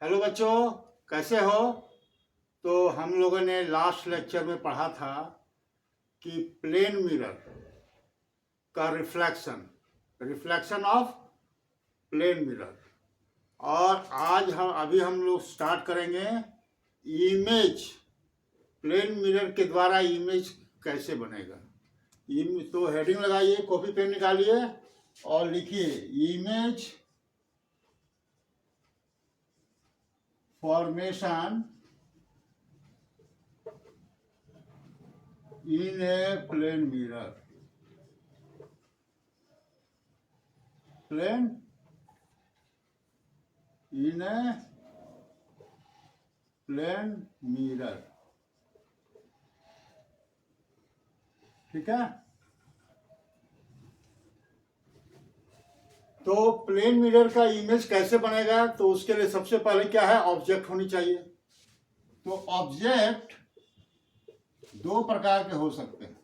Hello बच्चों, कैसे हो? तो हम लोगों ने लास्ट लेक्चर में पढ़ा था कि प्लेन मिरर का reflection reflection of plane mirror. और आज हम लोग स्टार्ट करेंगे इमेज। प्लेन मिरर के द्वारा इमेज कैसे बनेगा। तो हेडिंग लगाइए, कॉपी पेन निकालिए और लिखिए image formation in a plane mirror. Plane in a plane mirror. ठीक है। तो प्लेन मिरर का इमेज कैसे बनेगा? तो उसके लिए सबसे पहले क्या है, ऑब्जेक्ट होनी चाहिए। तो ऑब्जेक्ट दो प्रकार के हो सकते हैं।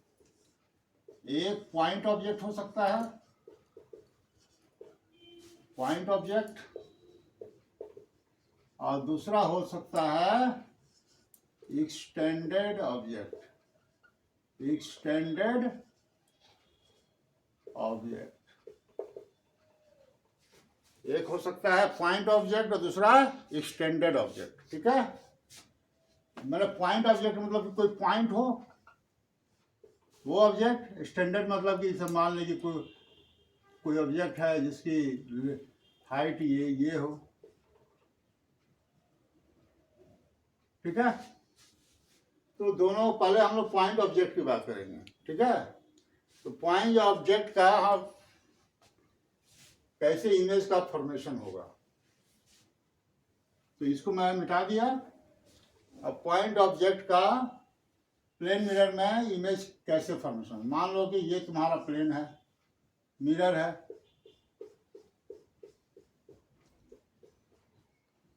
एक पॉइंट ऑब्जेक्ट हो सकता है, पॉइंट ऑब्जेक्ट, और दूसरा हो सकता है एक्सटेंडेड ऑब्जेक्ट। एक्सटेंडेड ऑब्जेक्ट एक हो सकता है पॉइंट ऑब्जेक्ट और दूसरा एक्सटेंडेड ऑब्जेक्ट। ठीक है। मतलब पॉइंट ऑब्जेक्ट मतलब कि कोई पॉइंट हो वो ऑब्जेक्ट। एक्सटेंडेड मतलब कि जैसे मान लीजिए कोई ऑब्जेक्ट है जिसकी हाइट ये हो। ठीक है। तो दोनों पहले हम लोग पॉइंट ऑब्जेक्ट की बात करेंगे। ठीक है। तो पॉइंट ऑब्जेक्ट का कैसे इमेज का फॉर्मेशन होगा, तो इसको मैं मिटा दिया। अब पॉइंट ऑब्जेक्ट का प्लेन मिरर में इमेज कैसे फॉर्मेशन। मान लो कि ये तुम्हारा प्लेन है, मिरर है,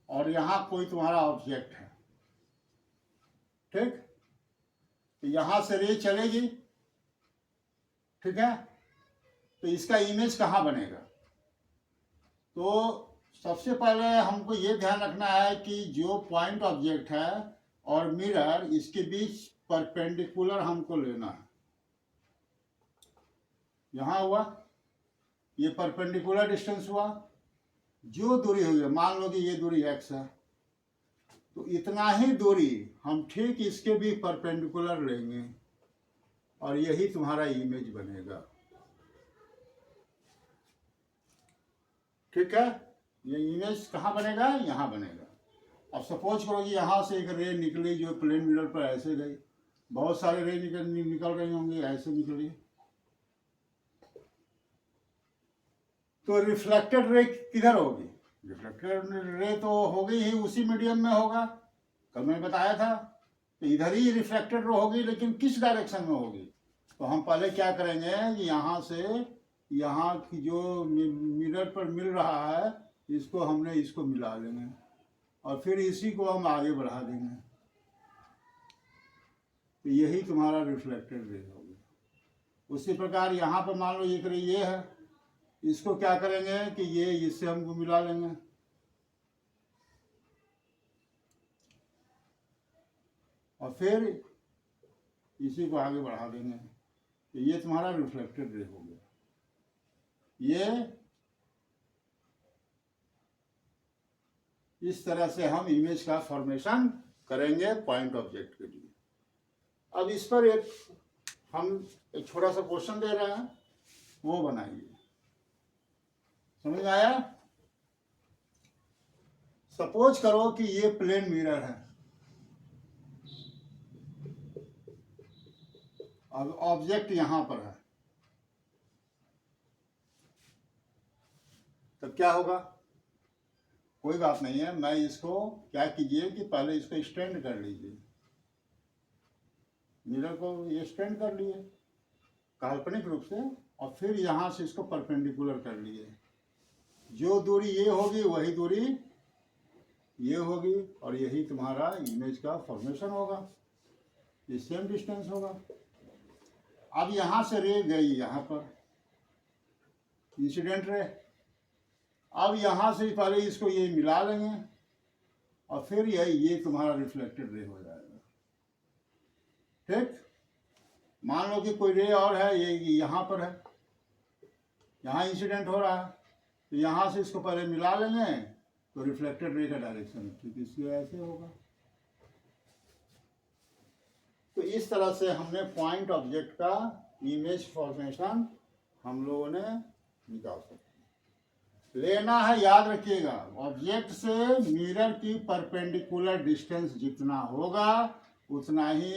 और यहां कोई तुम्हारा ऑब्जेक्ट है। ठीक। तो यहां से रे चलेगी। ठीक है। तो इसका इमेज कहां बनेगा? तो सबसे पहले हमको ये ध्यान रखना है कि जो पॉइंट ऑब्जेक्ट है और मिरर, इसके बीच परपेंडिकुलर हमको लेना है। यहां हुआ, ये परपेंडिकुलर डिस्टेंस हुआ। जो दूरी हुई है, मान लो कि ये दूरी x है, तो इतना ही दूरी हम ठीक इसके भी परपेंडिकुलर लेंगे और यही तुम्हारा इमेज बनेगा। ठीक है। ये इमेज कहाँ बनेगा? यहाँ बनेगा। अब सपोज करो कि यहाँ से एक रे निकली जो प्लेन मिरर पर ऐसे गई। बहुत सारे रे निकल रही होंगी, ऐसे निकली। तो रिफ्लेक्टेड रे किधर होगी? रिफ्लेक्टेड रे तो होगी ही उसी मीडियम में होगा, कल मैंने बताया था। तो इधर ही रिफ्लेक्टेड रे होगी, लेकिन किस डायरेक्शन में होगी? तो हम पहले क्या करेंगे कि यहाँ से यहाँ की जो मिरर पर मिल रहा है, इसको मिला लेंगे और फिर इसी को हम आगे बढ़ा देंगे। तो यही तुम्हारा रिफ्लेक्टेड रे होगी। उसी प्रकार यहाँ पर मान लो एक रे ये है, इसको क्या करेंगे कि ये इससे हमको मिला लेंगे और फिर इसी को आगे बढ़ा देंगे। तो ये तुम्हारा रिफ्लेक्टेड रे हो गया। ये इस तरह से हम इमेज का फॉर्मेशन करेंगे पॉइंट ऑब्जेक्ट के लिए। अब इस पर हम एक छोटा सा क्वेश्चन दे रहे हैं, वो बनाइए। समझ में आया? सपोज करो कि ये प्लेन मिरर है। अब ऑब्जेक्ट यहां पर है, तब क्या होगा? कोई बात नहीं है, मैं इसको क्या कीजिए कि पहले इसको स्टैंड कर लीजिए। मिरर को ये स्टैंड कर लिए काल्पनिक रूप से, और फिर यहां से इसको परपेंडिकुलर कर लिए। जो दूरी ये होगी वही दूरी ये होगी, और यही तुम्हारा इमेज का फॉर्मेशन होगा। ये सेम डिस्टेंस होगा। अब यहां से रे गई यहां पर, इंसिडेंट रे। अब यहां से पहले इसको ये मिला लेंगे और फिर ये तुम्हारा रिफ्लेक्टेड रे हो जाएगा। ठीक, मान लो कि कोई रे और है, ये यहाँ पर है, यहाँ इंसिडेंट हो रहा है, तो यहाँ से इसको पहले मिला लेंगे तो रिफ्लेक्टेड रे का डायरेक्शन ठीक इसलिए ऐसे होगा। तो इस तरह से हमने पॉइंट ऑब्जेक्ट का इमेज फॉर्मेशन हम लोगों ने निकाल सकते। लेना है, याद रखिएगा, ऑब्जेक्ट से मिरर की परपेंडिकुलर डिस्टेंस जितना होगा उतना ही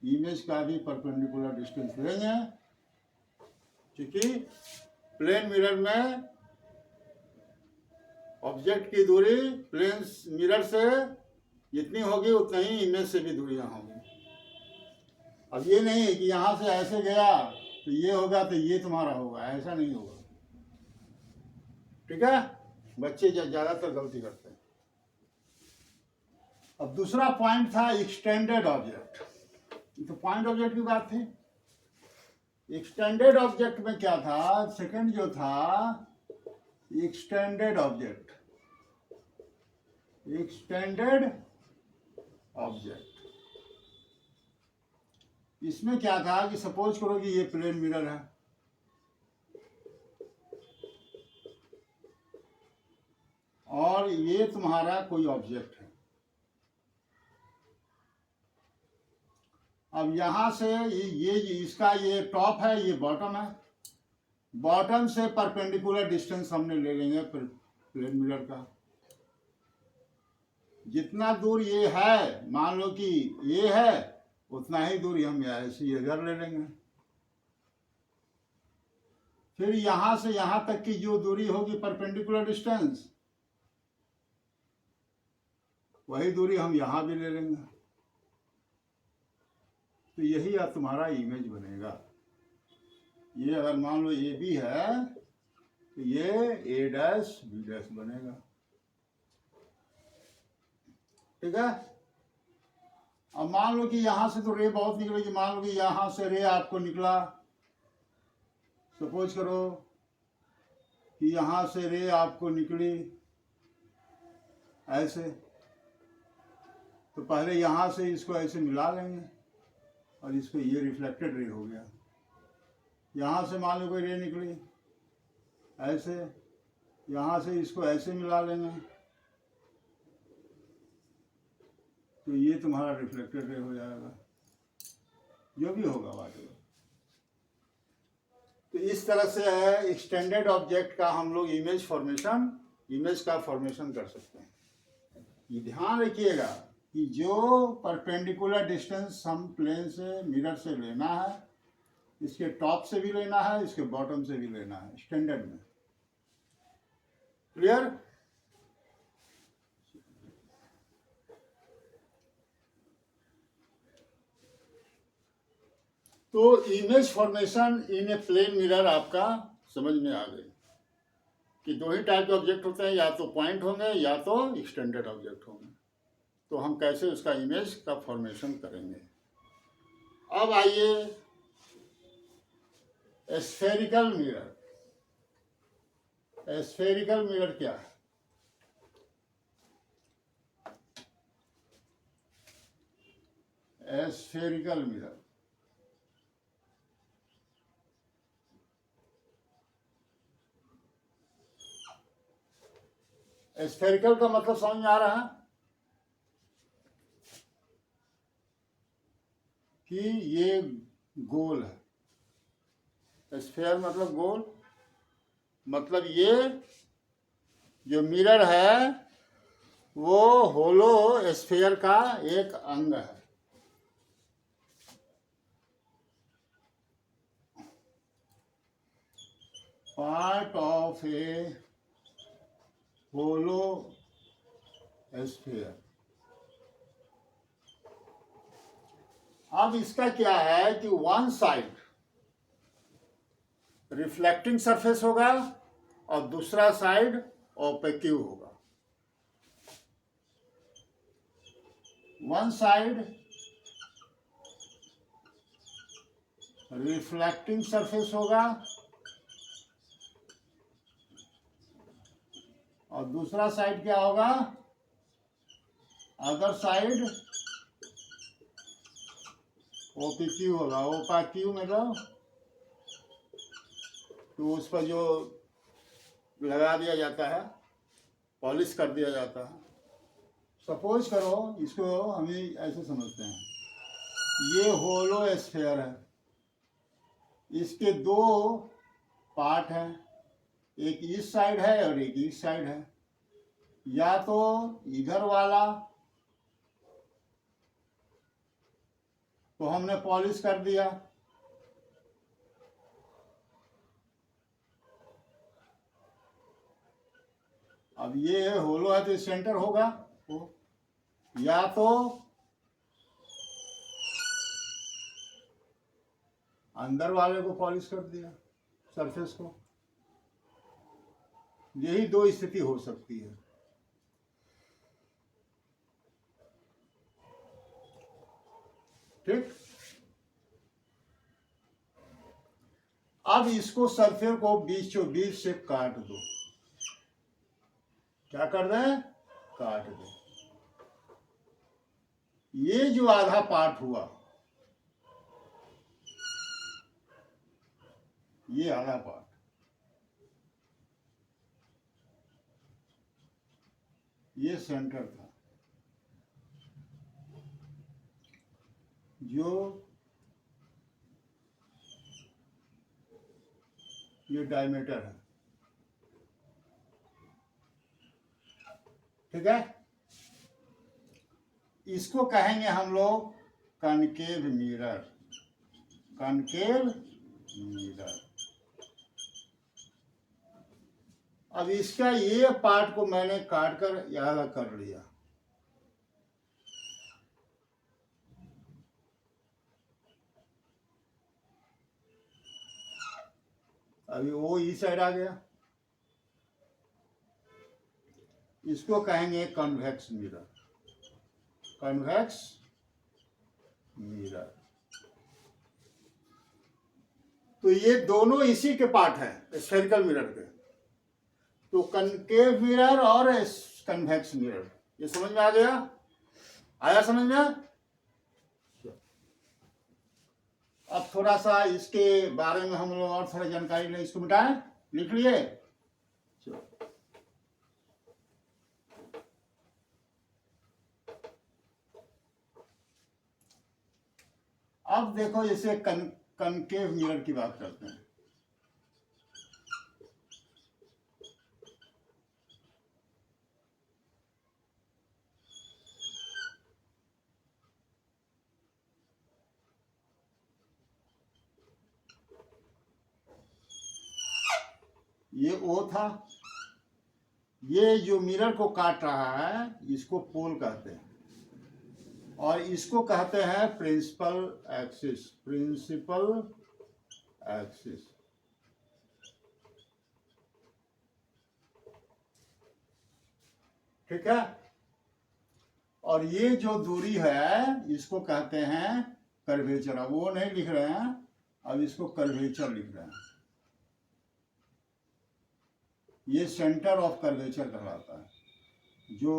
इमेज का भी परपेंडिकुलर डिस्टेंस लेंगे, क्योंकि प्लेन मिरर में ऑब्जेक्ट की दूरी प्लेन मिरर से जितनी होगी उतना ही इमेज से भी दूरियां होंगी। अब ये नहीं है कि यहाँ से ऐसे गया तो ये होगा तो ये तुम्हारा होगा, ऐसा नहीं होगा। ठीक है, बच्चे ज्यादातर गलती करते हैं। अब दूसरा पॉइंट था एक्सटेंडेड ऑब्जेक्ट। तो पॉइंट ऑब्जेक्ट की बात थी, एक्सटेंडेड ऑब्जेक्ट में क्या था, सेकंड जो था एक्सटेंडेड ऑब्जेक्ट, एक्सटेंडेड ऑब्जेक्ट, इसमें क्या था कि सपोज करो कि ये प्लेन मिरर है, और ये तुम्हारा कोई ऑब्जेक्ट है। अब यहां से ये इसका ये टॉप है, ये बॉटम है, बॉटम से परपेंडिकुलर डिस्टेंस हमने ले लेंगे प्लेन मिरर का। जितना दूर ये है, मान लो कि ये है, उतना ही दूर हम ऐसे इधर ले लेंगे। फिर यहां से यहां तक की जो दूरी होगी परपेंडिकुलर डिस्टेंस, वही दूरी हम यहां भी ले लेंगे। तो यही अब तुम्हारा इमेज बनेगा। ये अगर मान लो ए बी है तो ये ए डैश बी डैश बनेगा। ठीक है, अब मान लो कि यहां से तो रे बहुत निकलेगी, मान लो कि यहां से रे आपको निकला, सपोज करो कि यहां से रे आपको निकली ऐसे, तो पहले यहां से इसको ऐसे मिला लेंगे और इसको ये रिफ्लेक्टेड रे हो गया। यहां से मान लो कोई रे निकली ऐसे, यहां से इसको ऐसे मिला लेंगे तो ये तुम्हारा रिफ्लेक्टेड रे हो जाएगा, जो भी होगा वाटेवर। तो इस तरह से है एक्सटेंडेड ऑब्जेक्ट का हम लोग इमेज का फॉर्मेशन कर सकते हैं। ये ध्यान रखिएगा कि जो परपेंडिकुलर डिस्टेंस हम प्लेन से मिरर से लेना है, इसके टॉप से भी लेना है, इसके बॉटम से भी लेना है स्टैंडर्ड में। क्लियर? तो image formation in a plane mirror आपका समझ में आ गई कि दो ही टाइप के ऑब्जेक्ट होते हैं, या तो पॉइंट होंगे या तो एक्सटेंडेड ऑब्जेक्ट होंगे। तो हम कैसे उसका इमेज का फॉर्मेशन करेंगे। अब आइए स्फेरिकल मिरर। स्फेरिकल मिरर क्या है? स्फेरिकल मिरर स्फेरिकल का मतलब समझ में आ रहा है कि ये गोल है। स्फेयर मतलब गोल, मतलब ये जो मिरर है वो होलो स्फेयर का एक अंग है। Part of a hollow sphere. अब इसका क्या है कि वन साइड रिफ्लेक्टिंग सरफेस होगा और दूसरा साइड ओपेक्यू होगा। वन साइड रिफ्लेक्टिंग सरफेस होगा और दूसरा साइड क्या होगा? अदर साइड OPQ होगा। OPQ मतलब तो उस पर जो लगा दिया जाता है, पॉलिश कर दिया जाता है। सपोज करो, इसको हम ऐसे समझते हैं, ये होलो स्फीयर है, इसके दो पार्ट हैं, एक इस साइड है और एक इस साइड है। या तो इधर वाला तो हमने पॉलिश कर दिया, अब ये होलो है तो सेंटर होगा, या तो अंदर वाले को पॉलिश कर दिया, सरफेस को। यही दो स्थिति हो सकती है। ठीक, अब इसको सरफेस को बीचों बीच से काट दो। क्या कर रहे हैं? काट दो। ये जो आधा पार्ट हुआ, ये आधा पार्ट, ये सेंटर था, जो ये डायमीटर है। ठीक है, इसको कहेंगे हम लोग कनकेव मिरर। Concave mirror. अब इसका ये पार्ट को मैंने काट कर अलग कर लिया। अभी वो इस साइड आ गया, इसको कहेंगे कन्वेक्स मिरर। Convex mirror. तो ये दोनों इसी के पार्ट है, स्फेरिकल मिरर के। तो कनकेव मिरर और कन्वेक्स मिरर, ये समझ में आ गया? आया समझ में? अब थोड़ा सा इसके बारे में हम लोग और थोड़ा जानकारी लें। इसको मिटाएं, लिख लिए? अब देखो, जैसे कनकेव मिरर की बात करते हैं। ये O था, ये जो मिरर को काट रहा है इसको पोल कहते हैं, और इसको कहते हैं प्रिंसिपल एक्सिस। Principal axis. ठीक है, और ये जो दूरी है इसको कहते हैं कर्वेचर। अब वो नहीं लिख रहे हैं, अब इसको कर्वेचर लिख रहे हैं। ये सेंटर ऑफ कर्वेचर कहलाता है। जो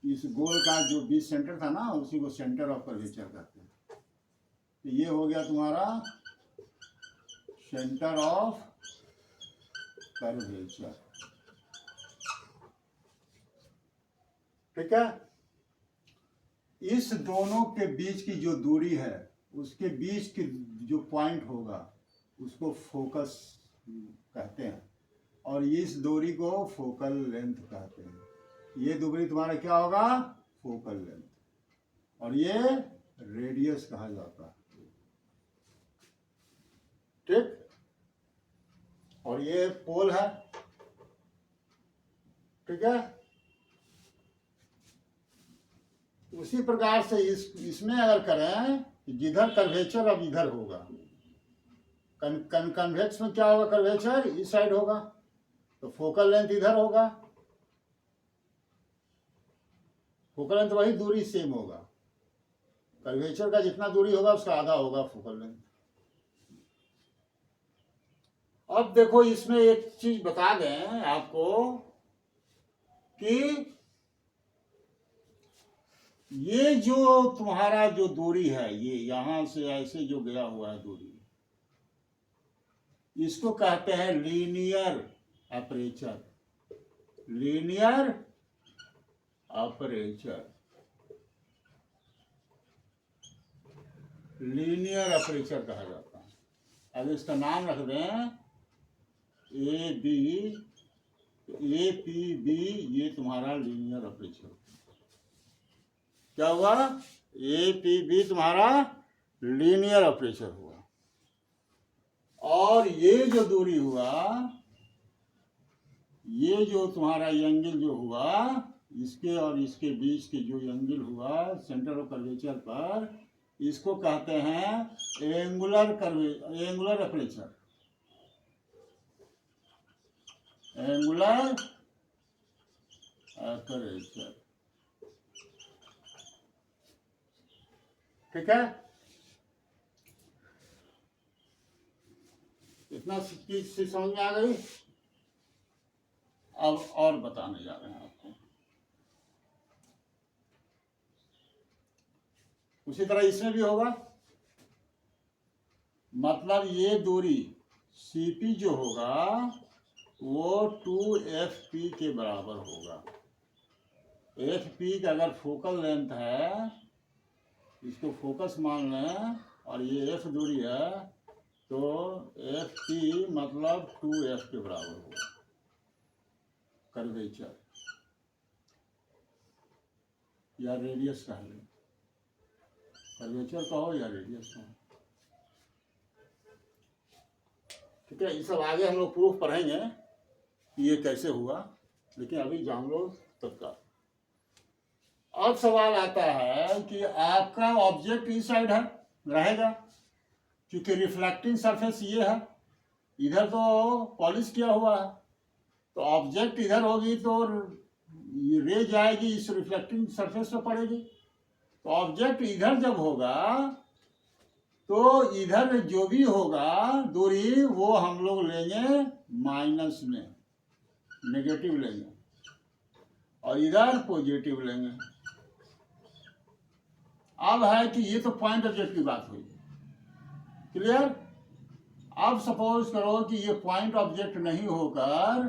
इस गोल का जो बीच सेंटर था ना, उसी को सेंटर ऑफ कर्वेचर कहते हैं। तो ये हो गया तुम्हारा सेंटर ऑफ कर्वेचर। ठीक है, इस दोनों के बीच की जो दूरी है, उसके बीच की जो पॉइंट होगा उसको फोकस कहते हैं, और इस दूरी को फोकल लेंथ कहते हैं। ये दूरी तुम्हारा क्या होगा? फोकल लेंथ, और ये रेडियस कहा जाता है। ठीक, और ये पोल है। ठीक है, उसी प्रकार से इसमें अगर करें, जिधर कर्वेचर अब इधर होगा, कन्वेक्स में क्या होगा? कर्वेचर इस साइड होगा, तो फोकल लेंथ इधर होगा। फोकल लेंथ वही दूरी सेम होगा, कर्वेचर का जितना दूरी होगा उसका आधा होगा फोकल लेंथ। अब देखो, इसमें एक चीज बता दें आपको कि ये जो तुम्हारा जो दूरी है, ये यहां से ऐसे जो गया हुआ है दूरी, इसको कहते हैं linear aperture. Linear aperture, linear aperture कहा जाता है। अब इसका नाम रख दें A B, A P B, ये तुम्हारा लीनियर अपर्चर। क्या हुआ? ए पी बी तुम्हारा लीनियर अपर्चर हुआ। और ये जो दूरी हुआ, ये जो तुम्हारा एंगल जो हुआ, इसके और इसके बीच के जो एंगल हुआ सेंटर ऑफ कर्वेचर पर, इसको कहते हैं एंगुलर अपर्चर। एंगुलर अपर्चर, ठीक है। इतना चीज से समझ में आ गई। अब और बताने जा रहे हैं आपको। उसी तरह इसमें भी होगा। मतलब ये दूरी CP जो होगा वो 2FP के बराबर होगा। FP का अगर फोकल लेंथ है, इसको फोकस मान लें, और ये F दूरी है, तो FP मतलब 2F के बराबर होगा कर्वेचर, या रेडियस कह लें, कर्वेचर कहो या रेडियस कहो, ठीक है। ये सब आगे हम लोग प्रूफ पढ़ेंगे कि ये कैसे हुआ, लेकिन अभी जान लो तत्काल। अब सवाल आता है कि आपका ऑब्जेक्ट इस साइड है रहेगा, क्योंकि रिफ्लेक्टिंग सरफेस ये है, इधर तो पॉलिश किया हुआ है, तो ऑब्जेक्ट इधर होगी तो रे जाएगी इस रिफ्लेक्टिंग सरफेस पे पड़ेगी। तो ऑब्जेक्ट इधर जब होगा तो इधर जो भी होगा दूरी, वो हम लोग लेंगे माइनस में, नेगेटिव लेंगे, और इधर पॉजिटिव लेंगे। अब है कि ये तो पॉइंट ऑब्जेक्ट की बात हुई, क्लियर। अब सपोज करो कि ये पॉइंट ऑब्जेक्ट नहीं होकर,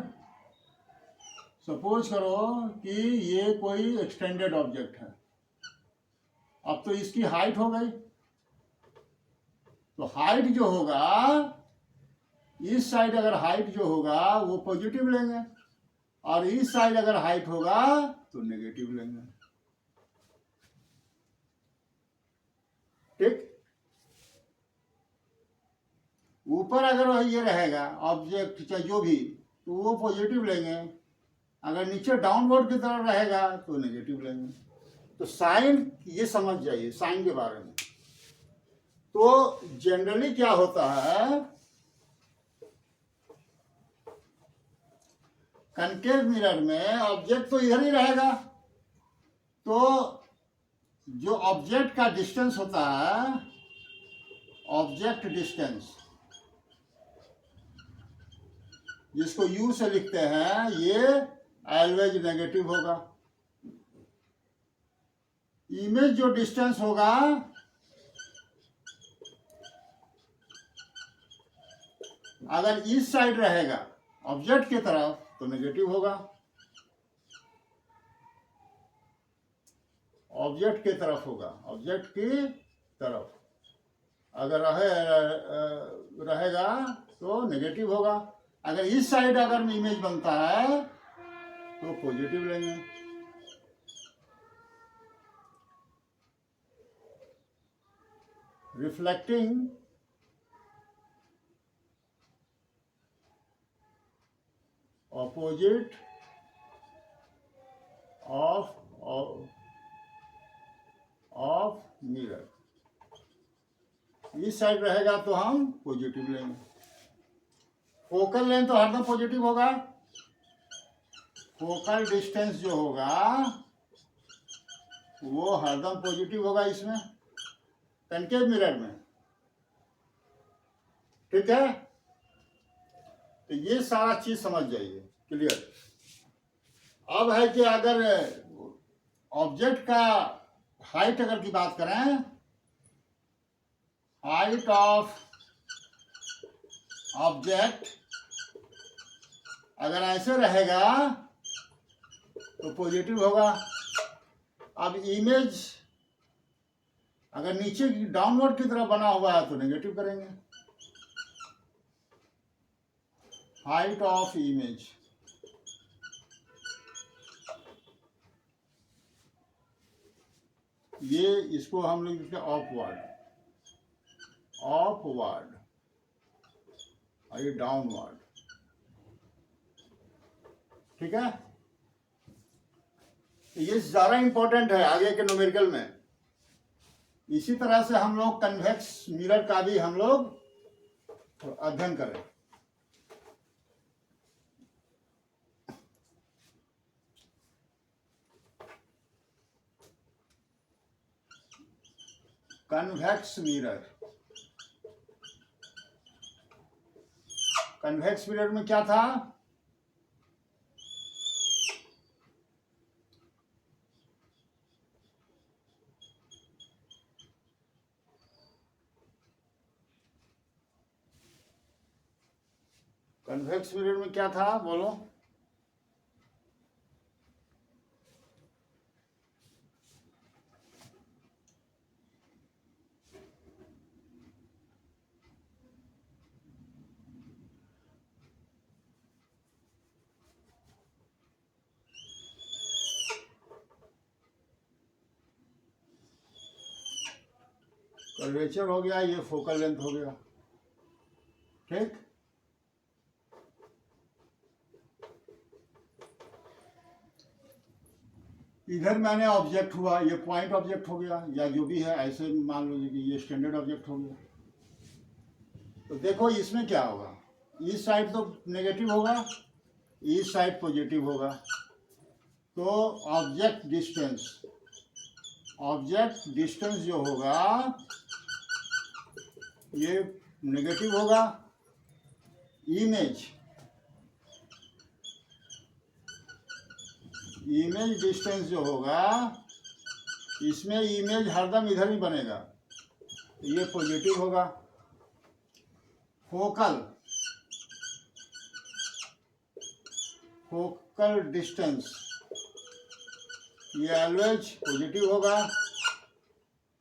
सपोज करो कि ये कोई एक्सटेंडेड ऑब्जेक्ट है। अब तो इसकी हाइट हो गई, तो हाइट जो होगा इस साइड, अगर हाइट जो होगा वो पॉजिटिव लेंगे, और इस साइड अगर हाइट होगा तो नेगेटिव लेंगे, ठीक। ऊपर अगर ये रहेगा ऑब्जेक्ट चाहे जो भी, तो वो पॉजिटिव लेंगे, अगर नीचे डाउनवर्ड की तरफ रहेगा तो नेगेटिव लेंगे। तो साइन, ये समझ जाइए साइन के बारे में। तो जनरली क्या होता है, कनकेव मिरर में ऑब्जेक्ट तो इधर ही रहेगा, तो जो ऑब्जेक्ट का डिस्टेंस होता है, ऑब्जेक्ट डिस्टेंस, जिसको U से लिखते हैं, ये ऑलवेज नेगेटिव होगा। इमेज जो डिस्टेंस होगा, अगर इस साइड रहेगा ऑब्जेक्ट की तरफ तो नेगेटिव होगा, ऑब्जेक्ट की तरफ होगा, ऑब्जेक्ट की तरफ अगर रहेगा तो नेगेटिव होगा। अगर इस साइड अगर इमेज बनता है तो पॉजिटिव लेंगे। रिफ्लेक्टिंग ऑपोजिट ऑफ मिरर, इस साइड रहेगा तो हम पॉजिटिव लेंगे। फोकल लेंथ तो हरदम पॉजिटिव होगा, फोकल डिस्टेंस जो होगा वो हरदम पॉजिटिव होगा इसमें, कनकेव मिरर में, ठीक है। तो ये सारा चीज समझ जाइए, क्लियर। अब है कि अगर ऑब्जेक्ट का हाइट अगर की बात करें, हाइट ऑफ ऑब्जेक्ट अगर ऐसे रहेगा तो पॉजिटिव होगा। अब इमेज अगर नीचे डाउनवर्ड की तरफ बना हुआ है तो नेगेटिव करेंगे। हाइट ऑफ इमेज, ये इसको हम लोग लिखते हैं अपवर्ड, अपवर्ड, और ये डाउनवर्ड। ठीक है, ये ज्यादा इंपॉर्टेंट है आगे के न्यूमेरिकल में। इसी तरह से हम लोग कन्वेक्स मिरर का भी हम लोग अध्ययन करें। कन्वेक्स मिरर, कन्वेक्स मिरर में क्या था? कन्वेक्स मिरर में क्या था, बोलो? कर्वेचर हो गया, ये फोकल लेंथ हो गया। ठीक, इधर मैंने ऑब्जेक्ट हुआ, ये पॉइंट ऑब्जेक्ट हो गया या जो भी है, ऐसे मान लीजिए कि ये स्टैंडर्ड ऑब्जेक्ट हो गया। तो देखो इसमें क्या होगा, इस साइड तो नेगेटिव होगा, इस साइड पॉजिटिव होगा। तो ऑब्जेक्ट डिस्टेंस, ऑब्जेक्ट डिस्टेंस जो होगा ये नेगेटिव होगा। इमेज, इमेज डिस्टेंस जो होगा, इसमें इमेज हरदम इधर ही बनेगा, ये पॉजिटिव होगा। फोकल, फोकल डिस्टेंस ये ऑलवेज पॉजिटिव होगा।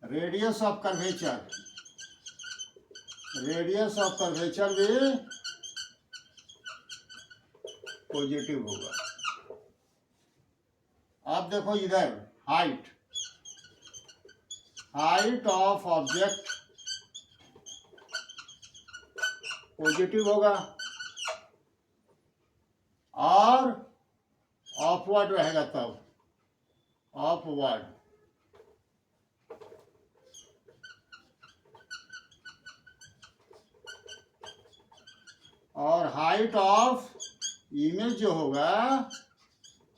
Radius of curvature, radius of curvature भी पॉजिटिव होगा। अब देखो इधर height, height of object positive होगा और ऑफवर्ड रहेगा, तब ऑफवर्ड। और हाइट ऑफ इमेज जो होगा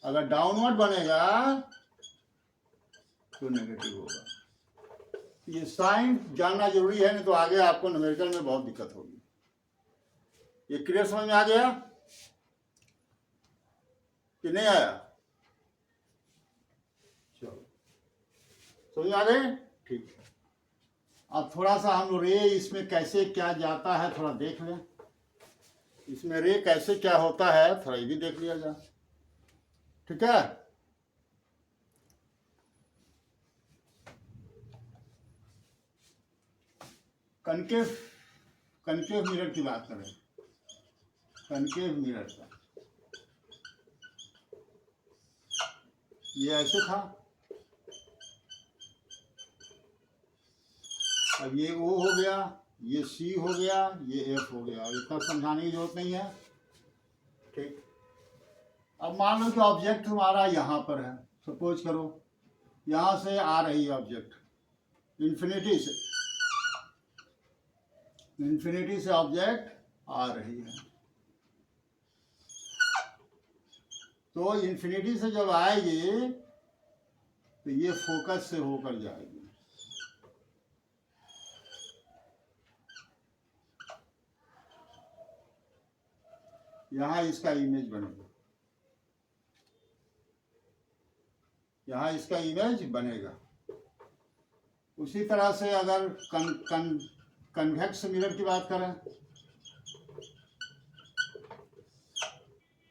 अगर डाउनवर्ड बनेगा तो नेगेटिव होगा। ये साइन जानना जरूरी है, नहीं तो आगे आपको न्यूमेरिकल में बहुत दिक्कत होगी। ये क्लियर समझ में आ गया कि नहीं आया? चलो समझ आ गए, ठीक है। अब थोड़ा सा हम रे इसमें कैसे क्या जाता है थोड़ा देख लें, इसमें रे कैसे क्या होता है थोड़ा ये भी देख लिया जाए। ठीक है, कनकेव, कनकेव मिरर की बात करें, कनकेव मिरर का ये ऐसे था, अब ये O हो गया, ये C हो गया, ये F हो गया। इतना समझाने की जरूरत नहीं है। ठीक, अब मान लो कि ऑब्जेक्ट हमारा यहाँ पर है, सपोज करो यहाँ से आ रही है ऑब्जेक्ट, इन्फिनिटी से, इन्फिनिटी से ऑब्जेक्ट आ रही है। तो इन्फिनिटी से जब आएगी तो ये फोकस से होकर जाएगी, यहाँ इसका इमेज बनेगा, यहाँ इसका इमेज बनेगा। उसी तरह से अगर कन्वेक्स मिरर की बात करें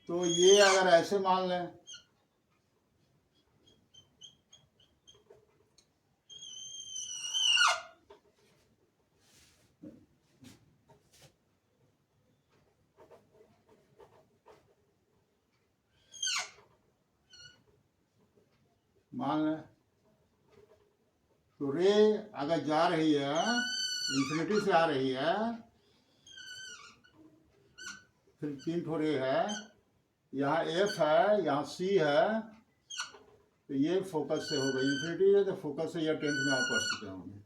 तो ये अगर ऐसे मान लें, मान लें तो रे अगर जा रही है इंफिनिटी से आ रही है, फिर 3 ठो रे है, यहाँ एफ है, यहाँ सी है, तो ये फोकस से होगा, इंफिनिटी है तो फोकस से यह 10th में आप पढ़ चुके होंगे।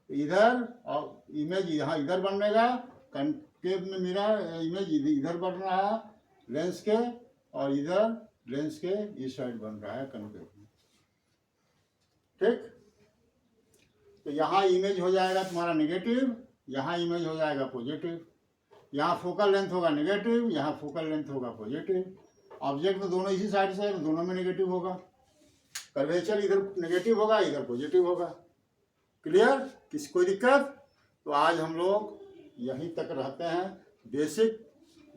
इधर और इमेज यहाँ इधर बनेगा, कनकेव में मेरा इमेज इधर बन रहा है लेंस के, और इधर लेंस के इस साइड बन रहा है कनकेव में। ठीक, तो यहाँ इमेज हो जाएगा तुम्हारा नेगेटिव, यहाँ इमेज हो जाएगा पॉजिटिव, यहाँ फोकल लेंथ होगा नेगेटिव, यहाँ फोकल लेंथ होगा पॉजिटिव। ऑब्जेक्ट तो दोनों इसी साइड से है, दोनों में नेगेटिव होगा, कर्वेचर इधर नेगेटिव होगा, इधर पॉजिटिव होगा। क्लियर? किसी कोई दिक्कत? तो आज हम लोग यहीं तक रहते हैं। बेसिक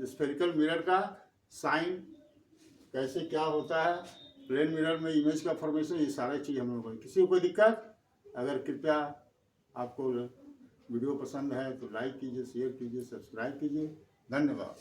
स्फेरिकल मिरर का साइन कैसे क्या होता है, प्लेन मिरर में इमेज का फॉर्मेशन, ये सारा चीज़ हम लोग। किसी को कोई दिक्कत? अगर कृपया आपको वीडियो पसंद है तो लाइक कीजिए, शेयर कीजिए, सब्सक्राइब कीजिए। धन्यवाद।